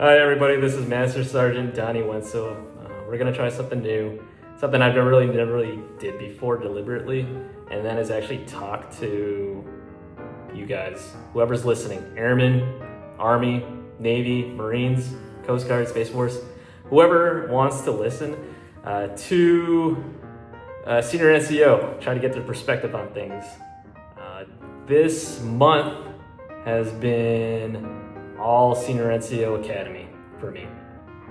Hi everybody, this is Master Sergeant Donnie Wenzel. We're gonna try something new, something I've never really did before deliberately, and that is actually talk to you guys, whoever's listening, Airmen, Army, Navy, Marines, Coast Guard, Space Force, whoever wants to listen to Senior NCO, try to get their perspective on things. This month has been all Senior NCO Academy for me.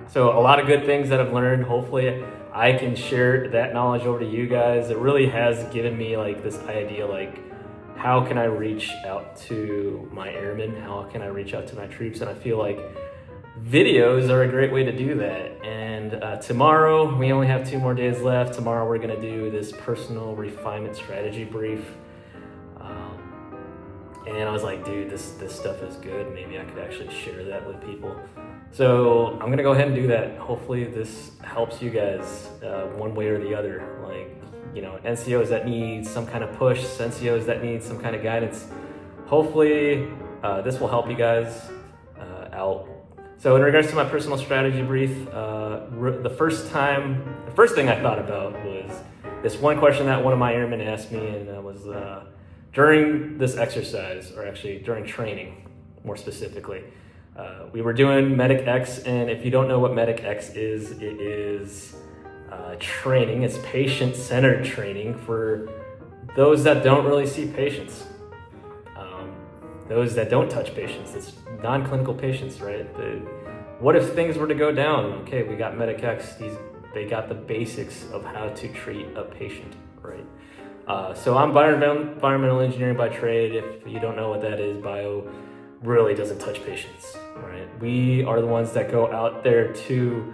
So a lot of good things that I've learned. Hopefully I can share that knowledge over to you guys. It really has given me like this idea, like how can I reach out to my airmen? How can I reach out to my troops? And I feel like videos are a great way to do that. And tomorrow, we only have 2 more days left. Tomorrow we're gonna do this personal refinement strategy brief. And I was like, dude, this stuff is good. Maybe I could actually share that with people. So I'm gonna go ahead and do that. Hopefully this helps you guys one way or the other. Like, you know, NCOs that need some kind of push, NCOs that need some kind of guidance. Hopefully this will help you guys out. So in regards to my personal strategy brief, the first thing I thought about was this one question that one of my airmen asked me, and that was, during this exercise, or actually during training, more specifically, we were doing Medic X, and if you don't know what Medic X is, it is training. It's patient-centered training for those that don't really see patients, those that don't touch patients. It's non-clinical patients, right? What if things were to go down? Okay, we got Medic X. They got the basics of how to treat a patient, right? So I'm environmental engineering by trade. If you don't know what that is, bio really doesn't touch patients, right? We are the ones that go out there to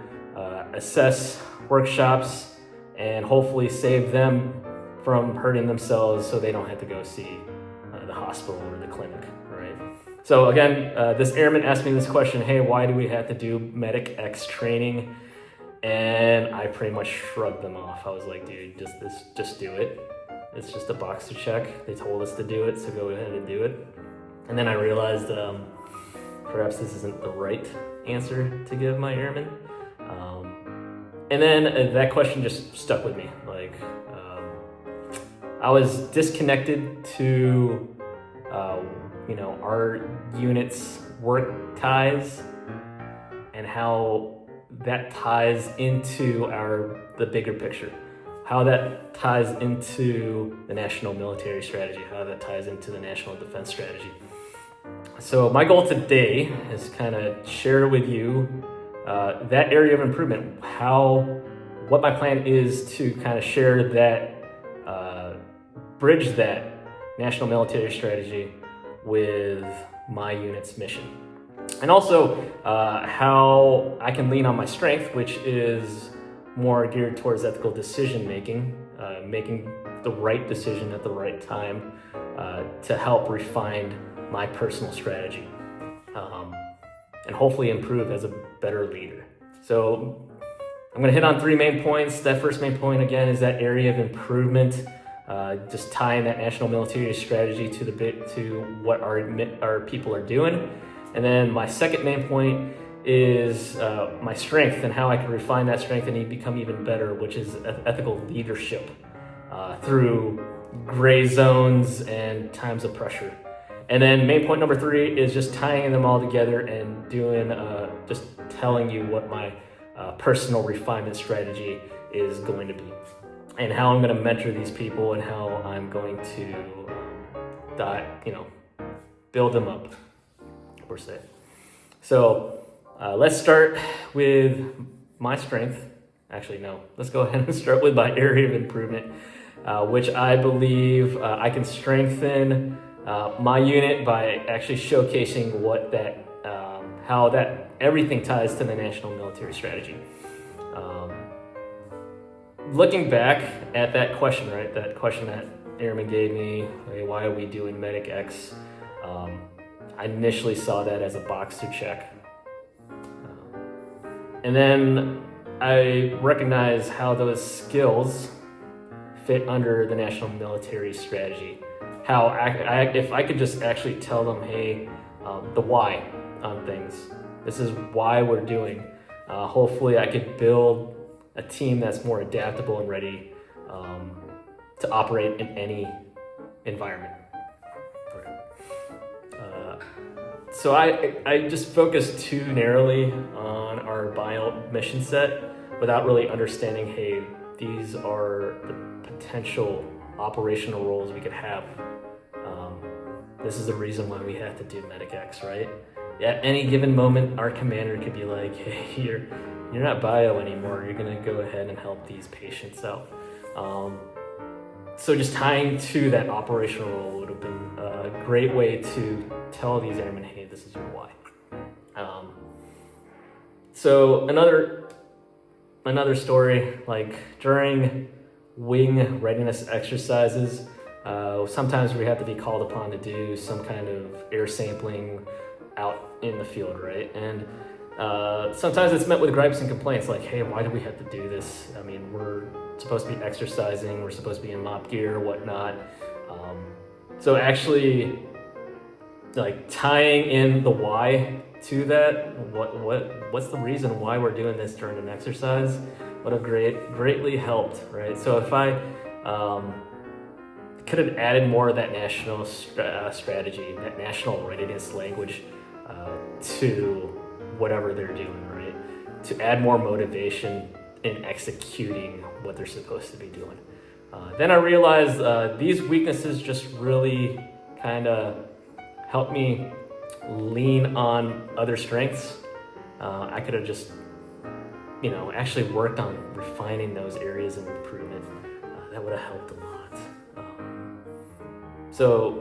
assess workshops and hopefully save them from hurting themselves so they don't have to go see the hospital or the clinic, right? So again, this airman asked me this question, hey, why do we have to do Medic X training? And I pretty much shrugged them off. I was like, dude, just do it. It's just a box to check. They told us to do it, so go ahead and do it. And then I realized perhaps this isn't the right answer to give my airmen. And then that question just stuck with me. Like, I was disconnected to, our unit's work ties and how that ties into the bigger picture. How that ties into the national military strategy, how that ties into the national defense strategy. So my goal today is kind of share with you that area of improvement, what my plan is to kind of share that, bridge that national military strategy with my unit's mission. And also how I can lean on my strength, which is more geared towards ethical decision making, making the right decision at the right time to help refine my personal strategy and hopefully improve as a better leader. So I'm gonna hit on 3 main points. That first main point again is that area of improvement, just tying that national military strategy to what our people are doing. And then my second main point is my strength and how I can refine that strength and become even better, which is ethical leadership through gray zones and times of pressure. And then main point number 3 is just tying them all together and doing, just telling you what my personal refinement strategy is going to be and how I'm going to mentor these people and how I'm going to, build them up, per se. So let's start with my strength. Actually, no, let's go ahead and start with my area of improvement, which I believe I can strengthen my unit by actually showcasing how that everything ties to the national military strategy. Looking back at that question, right? That question that Airman gave me, hey, why are we doing Medic X? I initially saw that as a box to check. And then I recognize how those skills fit under the national military strategy. How if I could just actually tell them, hey, the why on things, This is why we're doing. Hopefully I could build a team that's more adaptable and ready to operate in any environment. So I just focused too narrowly on our bio mission set without really understanding, hey, these are the potential operational roles we could have. This is the reason why we have to do MedicX, right? At any given moment, our commander could be like, hey, you're not bio anymore. You're gonna go ahead and help these patients out. So just tying to that operational role would have been a great way to tell these airmen, hey, this is your why. So another story, like during wing readiness exercises, sometimes we have to be called upon to do some kind of air sampling out in the field, right? And sometimes it's met with gripes and complaints like, hey, why do we have to do this? I mean, we're supposed to be exercising, we're supposed to be in MOP gear, whatnot. So actually, like tying in the why to that, what's the reason why we're doing this during an exercise, would have greatly helped, right? So if I could have added more of that national strategy, that national readiness language to whatever they're doing, right? To add more motivation in executing what they're supposed to be doing. Then I realized these weaknesses just really kind of helped me lean on other strengths. I could have just, actually worked on refining those areas of improvement. That would have helped a lot.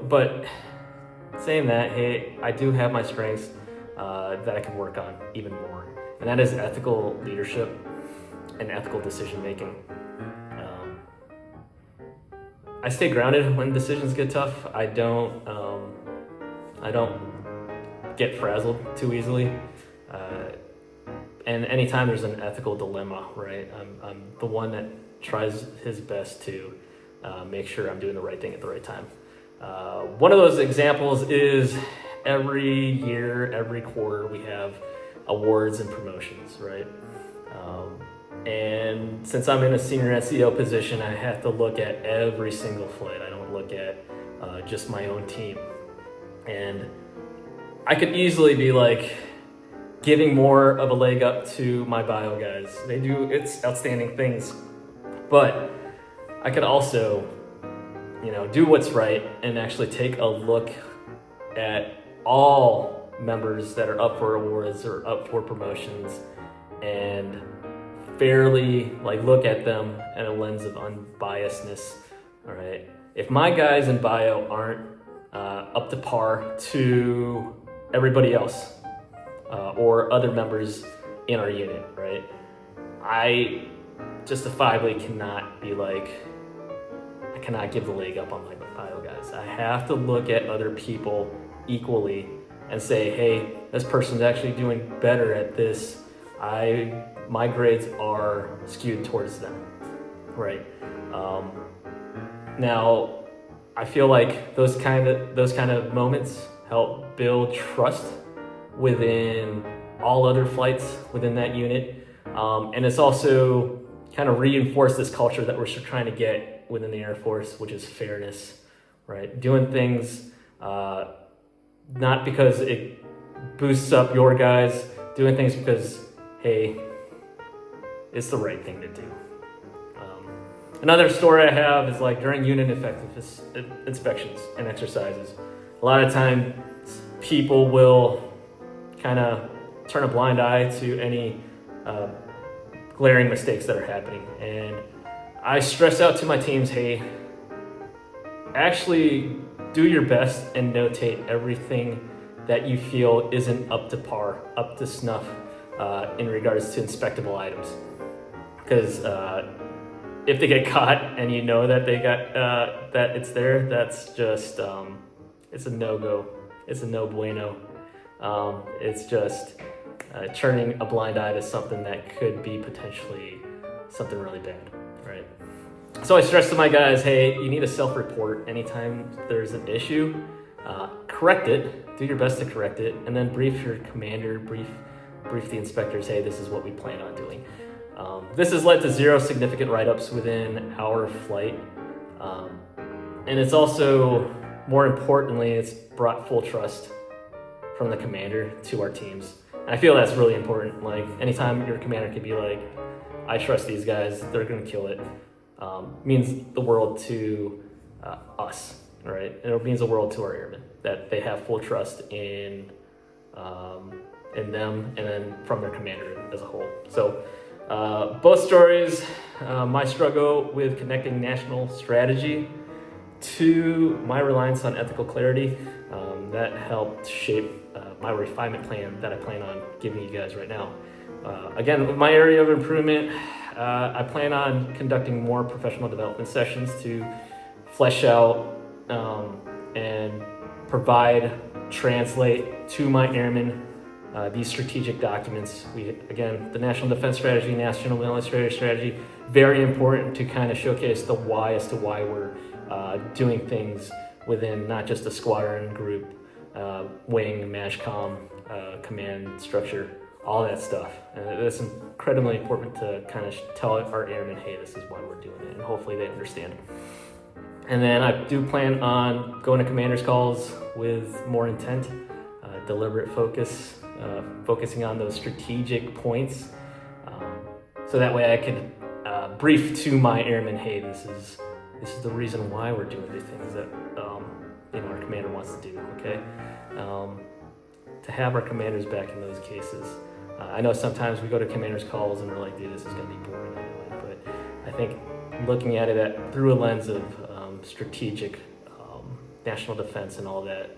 But saying that, hey, I do have my strengths that I can work on even more. And that is ethical leadership and ethical decision making. I stay grounded when decisions get tough. I don't get frazzled too easily. And anytime there's an ethical dilemma, right, I'm the one that tries his best to make sure I'm doing the right thing at the right time. One of those examples is every year, every quarter, we have awards and promotions, right? And since I'm in a senior SEO position, I have to look at every single flight. I don't look at just my own team. And I could easily be like giving more of a leg up to my bio guys. They do outstanding things. But I could also, do what's right and actually take a look at all members that are up for awards or up for promotions and fairly look at them in a lens of unbiasedness. All right. If my guys in bio aren't up to par to everybody else or other members in our unit, right? I justifiably cannot be like, I cannot give the leg up on my bio guys. I have to look at other people equally and say, hey, this person's actually doing better at this. My grades are skewed towards them, right? Now, I feel like those kind of moments help build trust within all other flights within that unit, and it's also kind of reinforced this culture that we're trying to get within the Air Force, which is fairness, right? Doing things not because it boosts up your guys, doing things because, hey, it's the right thing to do. Another story I have is during unit effectiveness inspections and exercises. A lot of times people will kind of turn a blind eye to any glaring mistakes that are happening. And I stress out to my teams, hey, actually do your best and notate everything that you feel isn't up to par, up to snuff in regards to inspectable items. Because if they get caught and that they got that it's there, that's just it's a no-go. It's a no bueno. It's just turning a blind eye to something that could be potentially something really bad, right? So I stress to my guys, hey, you need a self-report anytime there's an issue. Correct it, do your best to correct it, and then brief your commander, brief brief the inspectors, hey, this is what we plan on doing. This has led to 0 significant write-ups within our flight. And it's also, more importantly, it's brought full trust from the commander to our teams. And I feel that's really important. Like, anytime your commander can be like, I trust these guys, they're gonna kill it, means the world to us, right? And it means the world to our airmen, that they have full trust in them and then from their commander as a whole. So both stories, my struggle with connecting national strategy to my reliance on ethical clarity, that helped shape my refinement plan that I plan on giving you guys right now. Again, with my area of improvement, I plan on conducting more professional development sessions to flesh out and translate to my airmen these strategic documents. Again, the National Defense Strategy, National Military Strategy, very important to kind of showcase the why as to why we're doing things within not just a squadron, group, wing, MAJCOM, command structure, all that stuff. And it's incredibly important to kind of tell our airmen, hey, this is why we're doing it, and hopefully they understand. And then I do plan on going to commander's calls with more intent, deliberate focus, focusing on those strategic points, so that way I can brief to my airmen, hey, this is the reason why we're doing these things that our commander wants to do. Okay, to have our commanders back in those cases. I know sometimes we go to commanders calls and they're like, dude, this is going to be boring anyway. But I think looking at it through a lens of strategic national defense and all that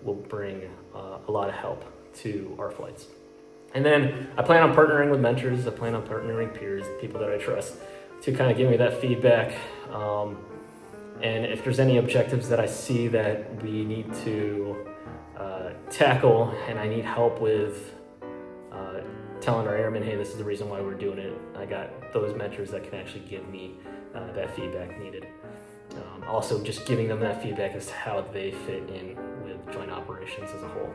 will bring a lot of help to our flights. And then I plan on partnering with mentors. I plan on partnering peers, people that I trust, to kind of give me that feedback. And if there's any objectives that I see that we need to tackle and I need help with telling our airmen, hey, this is the reason why we're doing it, I got those mentors that can actually give me that feedback needed. Also, just giving them that feedback as to how they fit in with joint operations as a whole.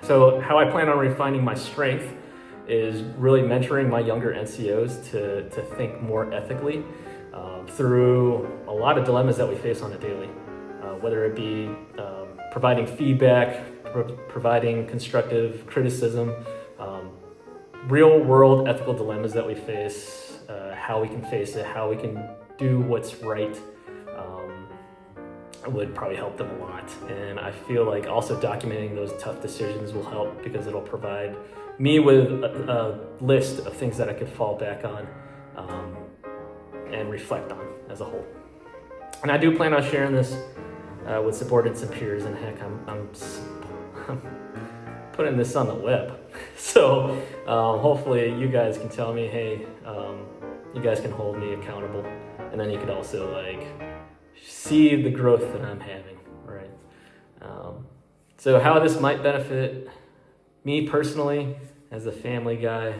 So how I plan on refining my strength is really mentoring my younger NCOs to think more ethically through a lot of dilemmas that we face on a daily, whether it be providing feedback, providing constructive criticism, real world ethical dilemmas that we face, how we can face it, how we can do what's right, would probably help them a lot. And I feel like also documenting those tough decisions will help, because it'll provide me with a list of things that I could fall back on and reflect on as a whole. And I do plan on sharing this with subordinates and peers, and heck, I'm putting this on the web. So hopefully you guys can tell me, hey, you guys can hold me accountable, and then you could also see the growth that I'm having, right? So how this might benefit me personally, as a family guy,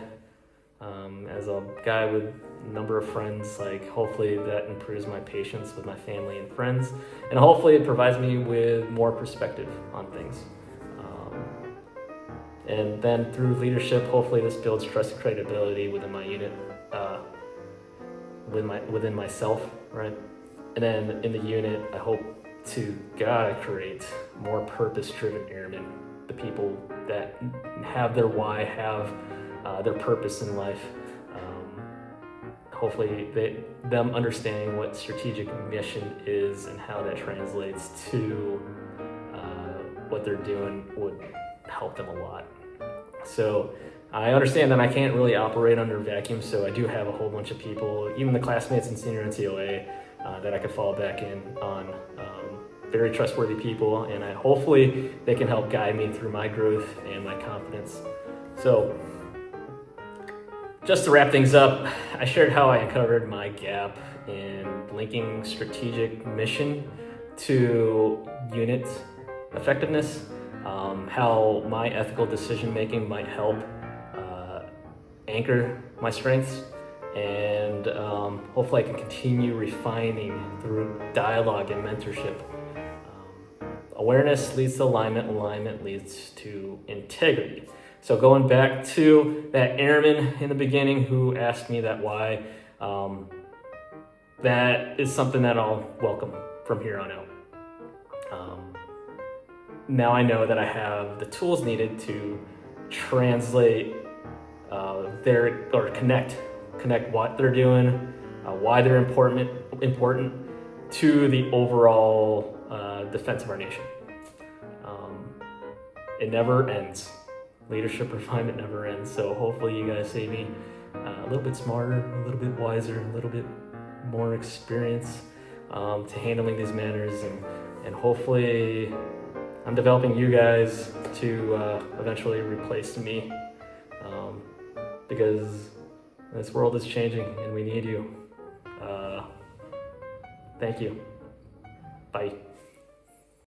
as a guy with a number of friends, hopefully that improves my patience with my family and friends, and hopefully it provides me with more perspective on things. And then through leadership, hopefully this builds trust and credibility within my unit, within myself, right? And then in the unit, I hope to God create more purpose-driven airmen, the people that have their why, have their purpose in life. Hopefully them understanding what strategic mission is and how that translates to what they're doing would help them a lot. So I understand that I can't really operate under vacuum, so I do have a whole bunch of people, even the classmates in senior NCOA, that I could fall back in on, very trustworthy people, and hopefully they can help guide me through my growth and my confidence. So just to wrap things up, I shared how I uncovered my gap in linking strategic mission to unit effectiveness, how my ethical decision-making might help anchor my strengths, and hopefully I can continue refining through dialogue and mentorship. Awareness leads to alignment, alignment leads to integrity. So going back to that airman in the beginning who asked me that why, that is something that I'll welcome from here on out. Now I know that I have the tools needed to translate or connect what they're doing, why they're important to the overall defense of our nation. It never ends. Leadership refinement never ends. So hopefully you guys see me a little bit smarter, a little bit wiser, a little bit more experience to handling these matters, and hopefully I'm developing you guys to eventually replace me, because this world is changing and we need you. Thank you. Bye.